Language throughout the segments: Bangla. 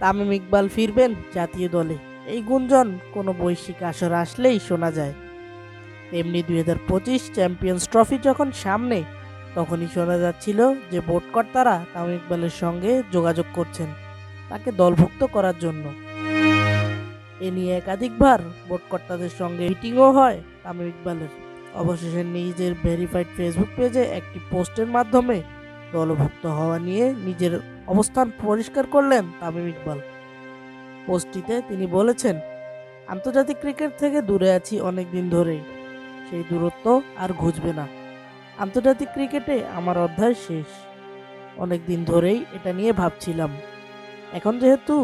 তামিম ইকবাল ফিরবেন জাতীয় দলে, এই গুঞ্জন কোনো বৈশ্বিক আসর আসলেই শোনা যায়। তেমনি 2025 চ্যাম্পিয়ন্স ট্রফি যখন সামনে, তখনই শোনা যাচ্ছিল যে বোর্ড কর্তারা তামিম ইকবালের সঙ্গে যোগাযোগ করছেন তাকে দলভুক্ত করার জন্য। এ নিয়ে একাধিকবার বোর্ড কর্তাদের সঙ্গে মিটিংও হয় তামিম ইকবালের। অবশেষে নিজের ভেরিফাইড ফেসবুক পেজে একটি পোস্টের মাধ্যমে দলভুক্ত হওয়া নিয়ে নিজের অবস্থান পরিষ্কার করলেন তামিম ইকবাল। পোস্টটিতে তিনি বলেছেন, আন্তর্জাতিক ক্রিকেট থেকে দূরে আছি অনেক দিন ধরেই, সেই দূরত্ব আর ঘুচবে না। আন্তর্জাতিক ক্রিকেটে আমার অধ্যায় শেষ। অনেক দিন ধরেই এটা নিয়ে ভাবছিলাম। এখন যেহেতু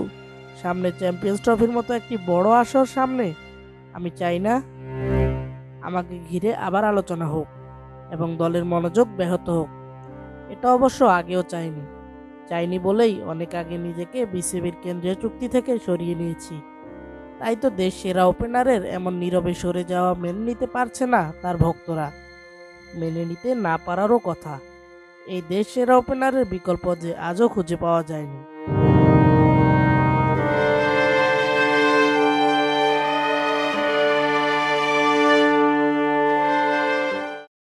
সামনে চ্যাম্পিয়ন্স ট্রফির মতো একটি বড় আসর সামনে, আমি চাই না আমাকে ঘিরে আবার আলোচনা হোক এবং দলের মনোযোগ ব্যাহত হোক। এটা অবশ্য আগেও চাইনি বলেই অনেক আগে নিজেকে বিসিবির কেন্দ্রীয় চুক্তি থেকে সরিয়ে নিয়েছি। তাই তো দেশ সেরা ওপেনারের এমন নীরবে সরে যাওয়া মেনে নিতে পারছে না তার ভক্তরা। মেনে নিতে না পারারও কথা। এই দেশ সেরা ওপেনারের বিকল্প যে আজও খুঁজে পাওয়া যায়নি।